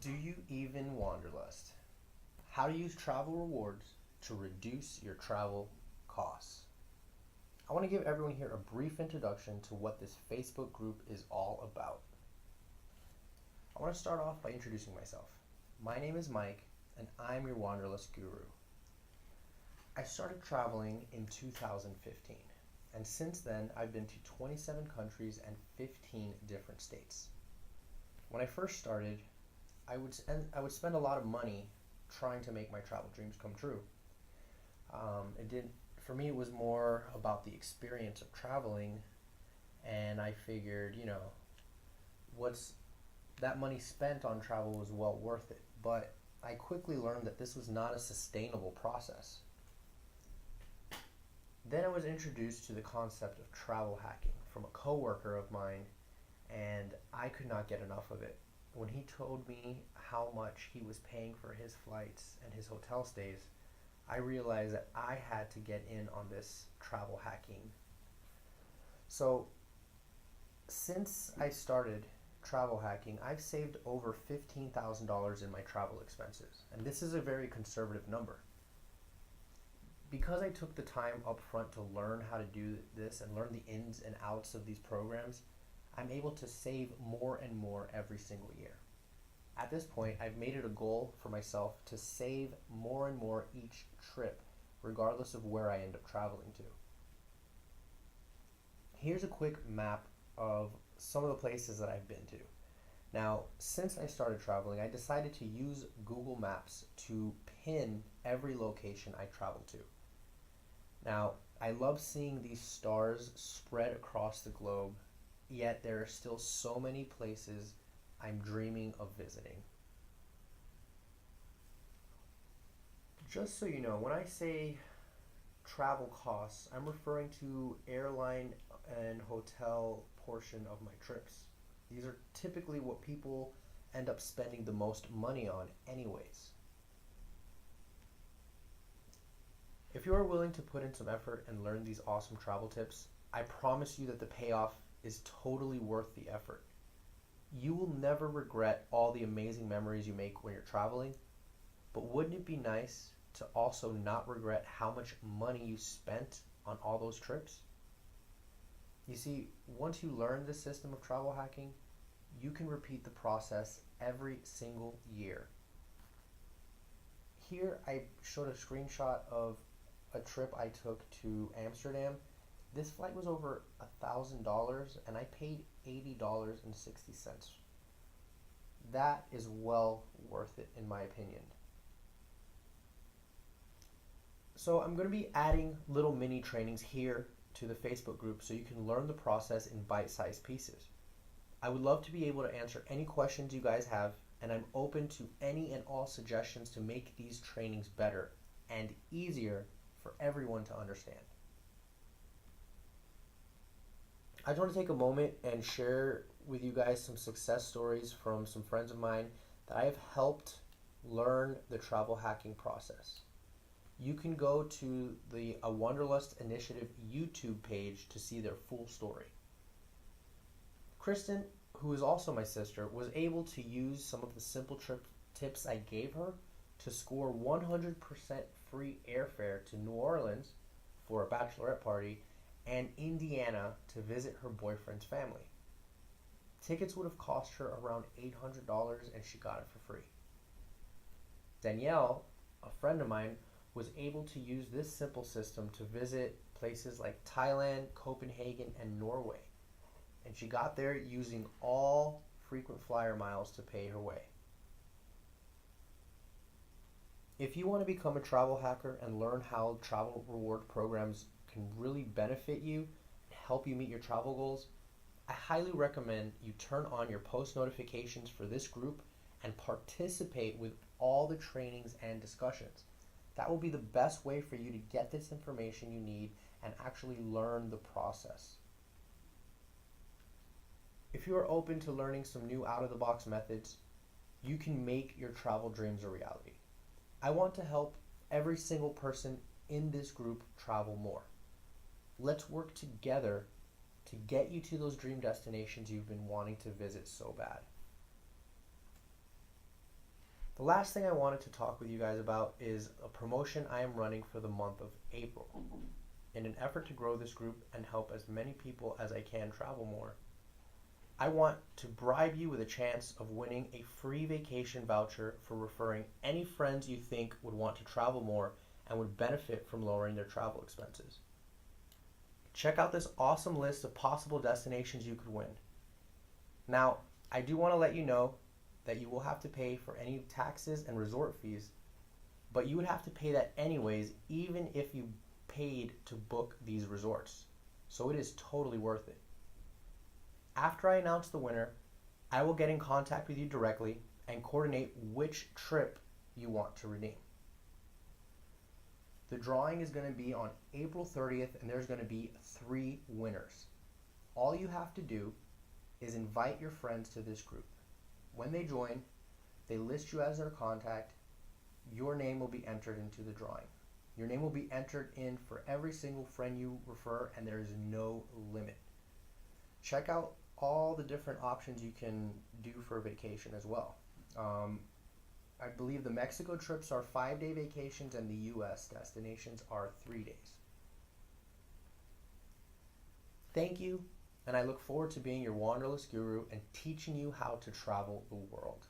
Do you even Wanderlust? How to use travel rewards to reduce your travel costs. I want to give everyone here a brief introduction to what this Facebook group is all about. I want to start off by introducing myself. My name is Mike, and I'm your Wanderlust guru. I started traveling in 2015, and since then I've been to 27 countries and 15 different states. When I first started, I would spend a lot of money trying to make my travel dreams come true. For me, it was more about the experience of traveling, and I figured, what's that money spent on travel was well worth it. But I quickly learned that this was not a sustainable process. Then I was introduced to the concept of travel hacking from a coworker of mine, and I could not get enough of it. When he told me how much he was paying for his flights and his hotel stays, I realized that I had to get in on this travel hacking. So, since I started travel hacking, I've saved over $15,000 in my travel expenses, and this is a very conservative number. Because I took the time up front to learn how to do this and learn the ins and outs of these programs, I'm able to save more and more every single year. At this point, I've made it a goal for myself to save more and more each trip, regardless of where I end up traveling to. Here's a quick map of some of the places that I've been to. Now, since I started traveling, I decided to use Google Maps to pin every location I travel to. Now, I love seeing these stars spread across the globe, yet there are still so many places I'm dreaming of visiting. Just so you know, when I say travel costs, I'm referring to airline and hotel portion of my trips. These are typically what people end up spending the most money on anyways. If you are willing to put in some effort and learn these awesome travel tips, I promise you that the payoff is totally worth the effort. You will never regret all the amazing memories you make when you're traveling, but wouldn't it be nice to also not regret how much money you spent on all those trips? You see, once you learn the system of travel hacking, you can repeat the process every single year. Here I showed a screenshot of a trip I took to Amsterdam. This flight was over $1,000 and I paid $80.60. That is well worth it in my opinion. So I'm going to be adding little mini trainings here to the Facebook group so you can learn the process in bite-sized pieces. I would love to be able to answer any questions you guys have, and I'm open to any and all suggestions to make these trainings better and easier for everyone to understand. I just want to take a moment and share with you guys some success stories from some friends of mine that I have helped learn the travel hacking process. You can go to the A Wanderlust Initiative YouTube page to see their full story. Kristen, who is also my sister, was able to use some of the simple trip tips I gave her to score 100% free airfare to New Orleans for a bachelorette party and Indiana to visit her boyfriend's family. Tickets would have cost her around $800 and she got it for free. Danielle, a friend of mine, was able to use this simple system to visit places like Thailand, Copenhagen, and Norway. And she got there using all frequent flyer miles to pay her way. If you want to become a travel hacker and learn how travel reward programs can really benefit you and help you meet your travel goals, I highly recommend you turn on your post notifications for this group and participate with all the trainings and discussions. That will be the best way for you to get this information you need and actually learn the process. If you are open to learning some new out-of-the-box methods, you can make your travel dreams a reality. I want to help every single person in this group travel more. Let's work together to get you to those dream destinations you've been wanting to visit so bad. The last thing I wanted to talk with you guys about is a promotion I am running for the month of April. In an effort to grow this group and help as many people as I can travel more, I want to bribe you with a chance of winning a free vacation voucher for referring any friends you think would want to travel more and would benefit from lowering their travel expenses. Check out this awesome list of possible destinations you could win. Now, I do want to let you know that you will have to pay for any taxes and resort fees, but you would have to pay that anyways, even if you paid to book these resorts. So it is totally worth it. After I announce the winner, I will get in contact with you directly and coordinate which trip you want to redeem. The drawing is going to be on April 30th, and there's going to be 3 winners. All you have to do is invite your friends to this group. When they join, they list you as their contact. Your name will be entered into the drawing. Your name will be entered in for every single friend you refer, and there is no limit. Check out all the different options you can do for a vacation as well. I believe the Mexico trips are 5-day vacations and the US destinations are 3 days. Thank you, and I look forward to being your Wanderlust guru and teaching you how to travel the world.